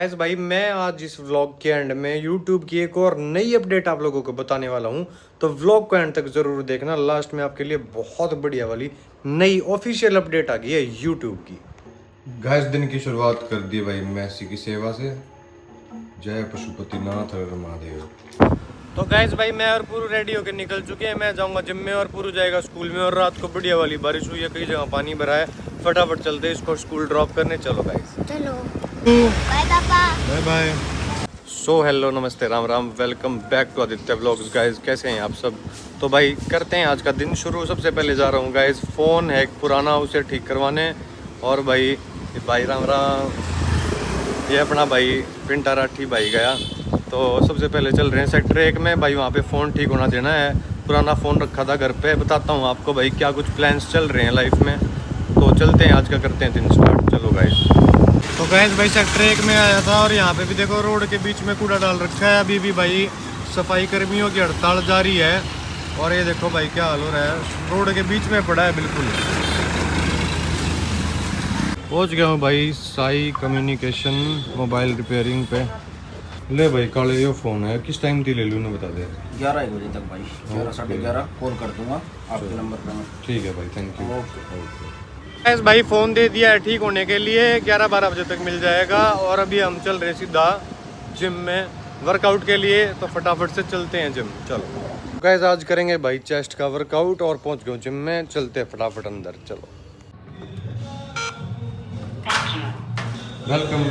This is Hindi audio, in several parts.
गाइस भाई मैं आज इस व्लॉग के एंड में YouTube की एक और नई अपडेट आप लोगों को बताने वाला हूं। तो व्लॉग को एंड तक जरूर देखना। लास्ट में आपके लिए बहुत बढ़िया वाली नई ऑफिशियल अपडेट आ गई है YouTube की। गाइस दिन की शुरुआत कर दी भाई मैसी की सेवा से। जय पशुपतिनाथ हर महादेव। तो गाइस भाई मैं और पूरू रेडी होकर निकल चुके हैं। मैं जाऊंगा जिम में और पूरू जाएगा स्कूल में। और रात को बढ़िया वाली बारिश हुई है, कई जगह पानी भरा है। फटाफट चलते हैं इसको स्कूल ड्रॉप करने। चलो गाइस चलो बाय पापा बाय बाय। सो हेलो नमस्ते Ram Ram, welcome back to Aditya vlogs. Guys कैसे हैं आप सब? तो भाई करते हैं आज का दिन शुरू। सबसे पहले जा रहा हूँ गाइस फ़ोन है एक पुराना, उसे ठीक करवाने। और भाई राम राम, ये अपना भाई पिंटा राठी भाई गया। तो सबसे पहले चल रहे हैं सेक्टर 1 में भाई, वहाँ पे फ़ोन ठीक होना देना है। पुराना फ़ोन रखा था घर पे। बताता हूँ आपको भाई क्या कुछ प्लान्स चल रहे हैं लाइफ में। तो चलते हैं आज का करते हैं दिन स्टार्ट। चलो गाइस। तो गैस भाई सेक्टर 1 में आया था और यहाँ पे भी देखो रोड के बीच में कूड़ा डाल रखा है। अभी भी भाई सफाई कर्मियों की हड़ताल जारी है। और ये देखो भाई क्या हाल हो रहा है, रोड के बीच में पड़ा है बिल्कुल। पहुँच गया हूँ भाई साई कम्युनिकेशन मोबाइल रिपेयरिंग पे। ले भाई काले ये फ़ोन है, किस टाइम थी ले लूँ ना बता दे। 11 बजे तक भाई, 11 साढ़े 11 कॉल कर दूंगा आपके नंबर पे मैं। ठीक है भाई, थैंक यू। ओके। भाई फ़ोन दे दिया है ठीक होने के लिए, 11-12 बजे तक मिल जाएगा। और अभी हम चल रहे सीधा जिम में वर्कआउट के लिए। तो फटाफट से चलते हैं जिम। चलो गाइस आज करेंगे भाई चेस्ट का वर्कआउट। और पहुंच गए जिम में, चलते हैं फटाफट अंदर। चलो वेलकम।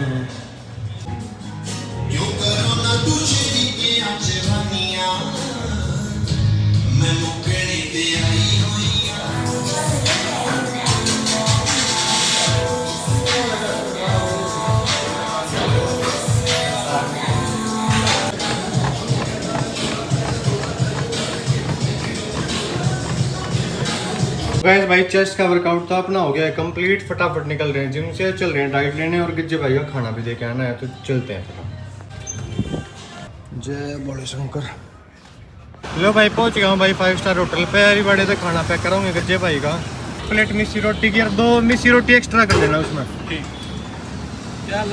गाइस भाई चेस्ट का वर्कआउट तो अपना हो गया है कंप्लीट। फटाफट निकल रहे हैं जिम से, चल रहे हैं डाइट लेने। और गिज्जे भाई का खाना भी देके आना है, तो चलते हैं फटाफट। जय बोले शंकर। लो भाई पहुंच गया हूँ भाई 5 स्टार होटल पे। अरे बड़े से खाना पैक कराऊंगे गिज्जे भाई का। प्लेट मिस्सी रोटी की और 2 मिस्सी रोटी एक्स्ट्रा कर देना उसमें। ठीक क्या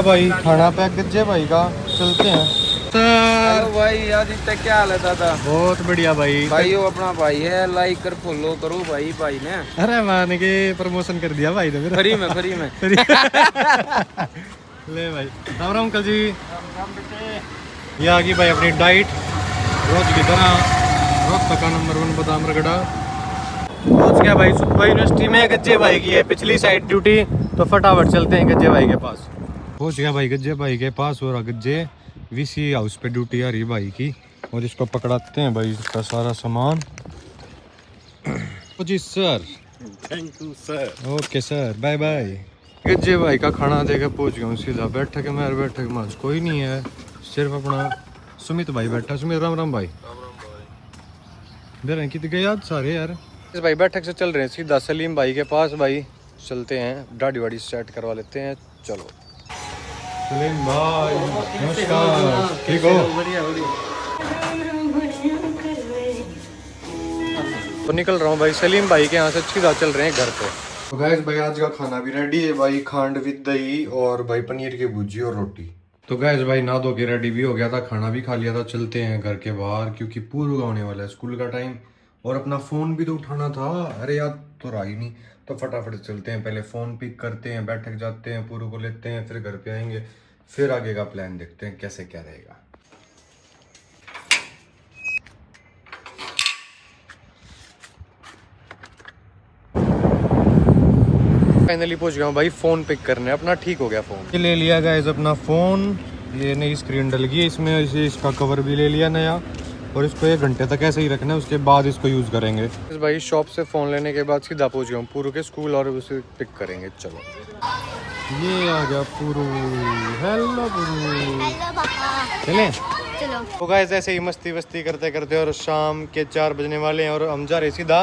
भाई खाना पैक गिज्जे भाई का, चलते हैं। हेलो भाई आदित्य, क्या हाल है दादा? बहुत बढ़िया भाई। भाई वो अपना भाई है, लाइक कर फॉलो करो भाई ने। अरे मान के प्रमोशन कर दिया भाई ने मेरा। फ्री में ले भाई राम राम अंकल जी। ये आ गई भाई अपनी डाइट रोज की तरह। रोज का नंबर 1 बादाम रगड़ा। पहुंच गया भाई सुखबा यूनिवर्सिटी में। गज्जे भाई की है पिछली साइड ड्यूटी। तो फटाफट चलते हैं गज्जे भाई के पास। पहुंच गया भाई गज्जे भाई के पास। और गज्जे VC हाउस पे ड्यूटी आ रही भाई की। और इसको पकड़ाते हैं भाई इसका सारा सामान। जी sir, thank you sir. Okay sir, bye bye. Gajje भाई का खाना देकर पहुंच गया हूँ सीधा। बैठक है मेरे, बैठक में कोई नहीं है, सिर्फ अपना सुमित भाई बैठा। सुमित राम राम भाई। दे रहे कितने गए आज सारे यार। इस भाई बैठक से चल रहे हैं सीधा सलीम भाई के पास। भाई चलते हैं दाढ़ी वाड़ी सेट करवा लेते हैं। चलो सलीम भाई नमस्कार, ठीक हो? बढ़िया बढ़िया। तो निकल रहा हूँ भाई सलीम भाई के यहाँ से, सीधा चल रहे हैं घर पे। तो गाइस भाई आज का खाना भी रेडी है भाई, खांड विद दही और भाई पनीर की भुजी और रोटी। तो गाइस भाई नहा धो के रेडी भी हो गया था, खाना भी खा लिया था। चलते हैं घर के बाहर क्योंकि पूरा होने वाला है स्कूल का टाइम। और अपना फ़ोन भी तो उठाना था, अरे याद तो रहा ही नहीं। तो फटाफट चलते हैं, पहले फ़ोन पिक करते हैं, बैठक जाते हैं, पूरू को लेते हैं, फिर घर पे आएंगे, फिर आगे का प्लान देखते हैं कैसे क्या रहेगा। फाइनली पहुंच गया हूँ भाई फ़ोन पिक करने अपना। ठीक हो गया फ़ोन, ले लिया गाइस अपना फ़ोन। ये नई स्क्रीन डल गई इसमें, इसका कवर भी ले लिया नया। और इसको 1 घंटे तक ऐसे ही रखना है, उसके बाद इसको यूज़ करेंगे। इस भाई शॉप से फ़ोन लेने के बाद सीधा पहुंच गया हूँ पूरू के स्कूल और उसे पिक करेंगे। चलो ये आ गया पूरू। हेलो पूरू, हेलो पापा। चलें? चलो तो गाइस ऐसे ही मस्ती वस्ती करते करते और शाम के 4 बजने वाले हैं और हम जा रहे सीधा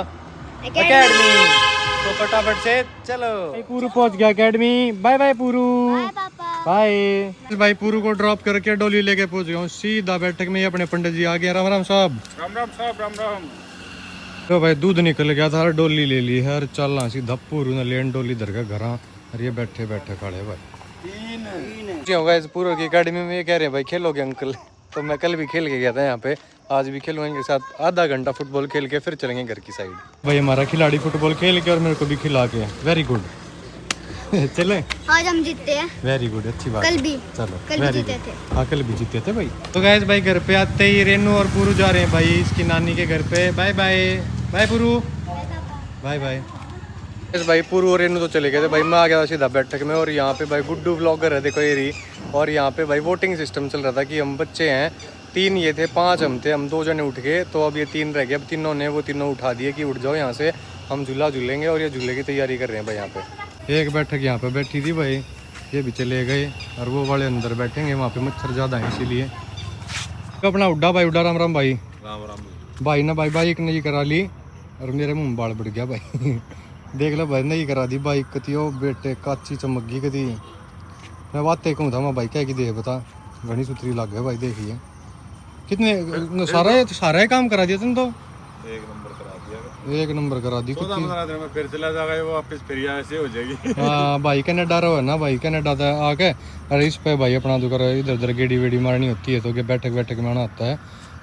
एकेडमी। तो फटाफट से चलो। पूरू पहुंच गया एकेडमी। बाय बाय पूरू। बाय पापा। बाय भाई। पूरू को ड्रॉप करके डोली लेके पहुंच गया हूँ सीधा बैठक में। अपने पंडित जी आ गए। राम राम साहब। राम राम साहब, राम राम। तो भाई दूध निकल गया था, डोली ले ली है। चलना सीधा पूरू ने लेन डोली धर के घर और ये बैठे बैठे खड़े भाई। गाइस पूर्व की अकेडमी में ये कह रहे हैं भाई खेलोगे अंकल, तो मैं कल भी खेल के गया था यहाँ पे, आज भी खेलूंगा इनके साथ आधा घंटा फुटबॉल खेल के फिर चलेंगे घर की साइड। भाई हमारा खिलाड़ी फुटबॉल खेल के और मेरे को भी खिला के, वेरी गुड। चले आज हम जीतते हैं। वेरी गुड, अच्छी बात। कल भी चलो कल भी जीते थे। हाँ कल भी जीते थे भाई। तो गाइस भाई घर पे आते ही रेनू और पुरू जा रहे हैं भाई इसकी नानी के घर पे। बाय बाय बाय पुरू, बाय बाय। भाई पुरू और रेनू तो चले गए थे भाई, मैं आ गया था सीधा बैठक में। और यहाँ पे भाई गुड्डू व्लॉगर है देखो ये रही। और यहाँ पे भाई वोटिंग सिस्टम चल रहा था कि हम बच्चे हैं 3 ये थे 5 हम थे, हम 2 जने उठ गए तो अब ये 3 रह गए। अब तीनों ने वो तीनों उठा दिए कि उठ जाओ यहाँ से, हम झूला झूलेंगे। और ये झूले की तैयारी कर रहे हैं भाई। यहाँ पे एक बैठक यहाँ पे बैठी थी भाई, ये भी चले गए और वो वाले अंदर बैठेंगे, वहाँ पे मच्छर ज़्यादा है इसीलिए। अपना उड्डा भाई, उड्डा राम राम भाई। राम राम भाई ना भाई बाइक नहीं करा ली और मेरे मुँह में बाल बढ़ गया भाई। देख लो भाई नहीं करा दी बाइक कती हो बेटे काची चमक गई कती। मैं बातें कहूँ था मैं भाई क्या की दे बता घनी सुथरी लग गया भाई। देखिए कितने सारा ही काम करा दिया तुम तो। एक नंबर करा दिया, एक नंबर करा दी कुछ। में फिर चला जाएगा वो वापस, फिर ऐसे हो जाएगी। हाँ भाई कनाडा रहो है ना भाई, कनाडा था आके। अरे इस पे भाई अपना तो कर इधर उधर गेड़ी वेड़ी मारनी होती है तो बैठक बैठक में आना आता है।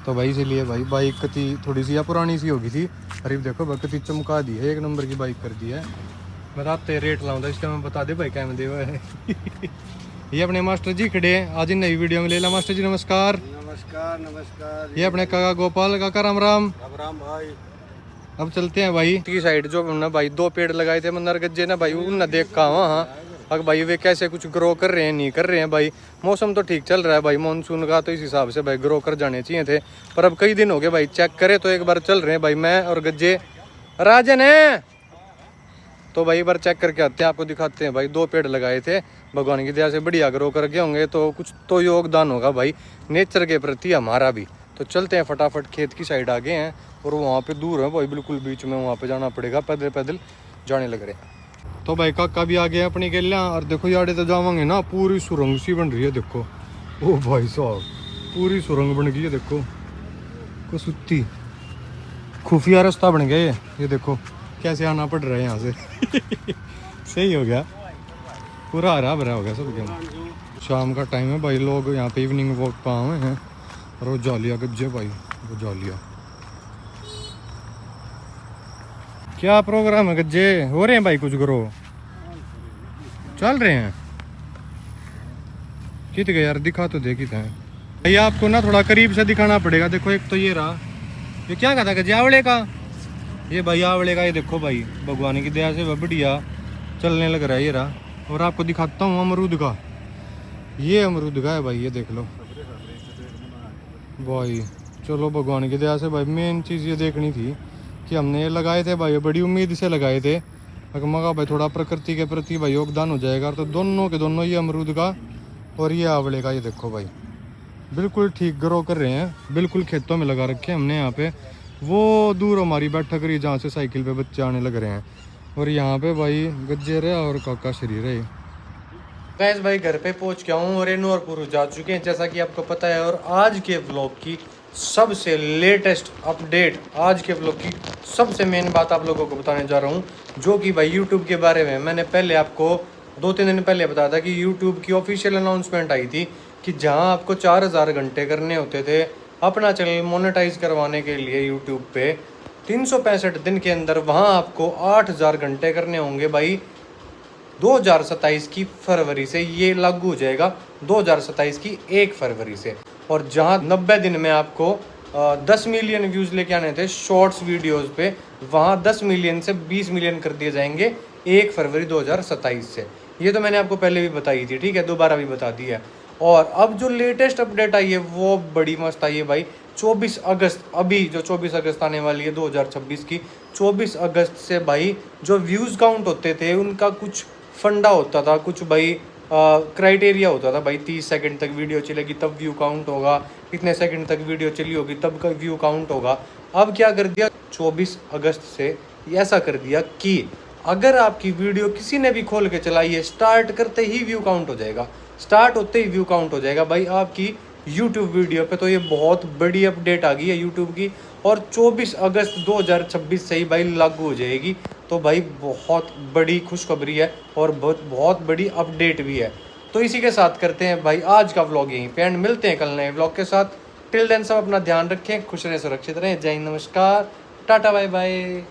तो भाई इसीलिए भाई बाइक कती थोड़ी सी या पुरानी सी होगी थी। अरे देखो भाई कती चमका दी है, एक नंबर की बाइक कर दी है। बताते रेट लाऊंगा इसका मैं बता दे भाई क्या में देवा है। ये अपने मास्टर जी खड़े हैं आज इन नई वीडियो में। ले ला मास्टर जी नमस्कार। नमस्कार नमस्कार। ये अपने काका गोपाल काका राम राम। राम राम भाई। अब चलते हैं भाई की साइड। जो हमने भाई 2 पेड़ लगाए थे मंदार गज्जे ना भाई, उन देख का वहाँ अब भाई वे कैसे कुछ ग्रो कर रहे हैं नहीं कर रहे हैं भाई। मौसम तो ठीक चल रहा है भाई मानसून का, तो इस हिसाब से भाई ग्रो कर जाने चाहिए थे। पर अब कई दिन हो गए भाई चेक करे तो एक बार चल रहे हैं भाई मैं और गज्जे राजन है। तो भाई एक बार चेक करके आते हैं, आपको दिखाते हैं भाई। 2 पेड़ लगाए थे भगवान की दया से बढ़िया ग्रो कर गए होंगे, तो कुछ तो योगदान होगा भाई नेचर के प्रति हमारा भी। तो चलते हैं फटाफट खेत की साइड आ गए हैं और वहाँ पे दूर है भाई बिल्कुल बीच में, वहाँ पे जाना पड़ेगा, पैदल पैदल जाने लग रहे हैं। तो भाई काका भी आ गए अपनी केलियाँ। और देखो यारे तो जावांगे ना, पूरी सुरंग सी बन रही है देखो। ओ भाई साहब पूरी सुरंग बन गई है देखो, को सुत्ती खुफिया रास्ता बन गया ये देखो कैसे आना पड़ रहा है यहाँ से। सही हो गया, पूरा हरा भरा हो गया सब क्या। शाम का टाइम है भाई, लोग यहाँ पे इवनिंग वॉक पे आए हैं। और वो जालिया गज्जे भाई, वो जालिया क्या प्रोग्राम है गज्जे हो रहे हैं भाई कुछ ग्रो चल रहे हैं। कित गए यार दिखा तो देखी था भाई, आपको ना थोड़ा करीब से दिखाना पड़ेगा। देखो एक तो ये रहा, ये क्या कहता गज्जे आवड़े का, ये भाई आवड़े का ये देखो भाई भगवान की दया से बढ़िया चलने लग रहा है ये रहा। और आपको दिखाता हूँ अमरूद का, ये अमरूद का है भाई, ये देख लो भाई। चलो भगवान की दया से भाई मेन चीज़ ये देखनी थी कि हमने ये लगाए थे भाई, बड़ी उम्मीद से लगाए थे। अगर मगा भाई थोड़ा प्रकृति के प्रति भाई योगदान हो जाएगा। तो दोनों के दोनों ये अमरूद का और ये आंवले का ये देखो भाई बिल्कुल ठीक ग्रो कर रहे हैं, बिल्कुल खेतों में लगा रखे हैं हमने यहाँ पे। वो दूर हमारी बैठक रही जहाँ से साइकिल पे बच्चे आने लग रहे हैं। और यहाँ पे भाई गज्जे रहे और काका शरी रहे। गैस भाई घर पे पहुँच गया हूँ और रेनू और पुरू जा चुके हैं जैसा कि आपको पता है। और आज के व्लॉग की सबसे लेटेस्ट अपडेट, आज के व्लॉग की सबसे मेन बात आप लोगों को बताने जा रहा हूँ, जो कि भाई यूट्यूब के बारे में। मैंने पहले आपको 2-3 दिन पहले बताया था कि यूट्यूब की ऑफिशियल अनाउंसमेंट आई थी कि जहां आपको 4000 घंटे करने होते थे अपना चैनल मोनेटाइज करवाने के लिए यूट्यूब पे 365 दिन के अंदर, वहां आपको 8000 घंटे करने होंगे भाई 2027 की फरवरी से। ये लागू हो जाएगा 2027 की 1 फरवरी से। और जहां 90 दिन में आपको 10 मिलियन व्यूज़ लेके आने थे शॉर्ट्स वीडियोस पे, वहां 10 मिलियन से 20 मिलियन कर दिए जाएंगे 1 फरवरी 2027 से। ये तो मैंने आपको पहले भी बताई थी, ठीक है, दोबारा भी बता दी है। और अब जो लेटेस्ट अपडेट आई है वो बड़ी मस्त आई है भाई। 24 अगस्त, अभी जो 24 अगस्त आने वाली है 2026 की, 24 अगस्त से भाई जो व्यूज़ काउंट होते थे उनका कुछ फंडा होता था, कुछ भाई क्राइटेरिया होता था भाई। 30 सेकंड तक वीडियो चलेगी तब व्यू काउंट होगा, कितने सेकंड तक वीडियो चली होगी तब का व्यू काउंट होगा। अब क्या कर दिया 24 अगस्त से ऐसा कर दिया कि अगर आपकी वीडियो किसी ने भी खोल के चलाई है, स्टार्ट करते ही व्यू काउंट हो जाएगा, स्टार्ट होते ही व्यू काउंट हो जाएगा भाई आपकी यूट्यूब वीडियो पे। तो ये बहुत बड़ी अपडेट आ गई है यूट्यूब की और 24 अगस्त 2026 से ही भाई लागू हो जाएगी। तो भाई बहुत बड़ी खुशखबरी है और बहुत बड़ी अपडेट भी है। तो इसी के साथ करते हैं भाई आज का व्लॉग यहीं पे एंड मिलते हैं कल नए व्लॉग के साथ। टिल देन सब अपना ध्यान रखें, खुश रहें, सुरक्षित रहें। जय हिंद, नमस्कार, टाटा, बाय बाय।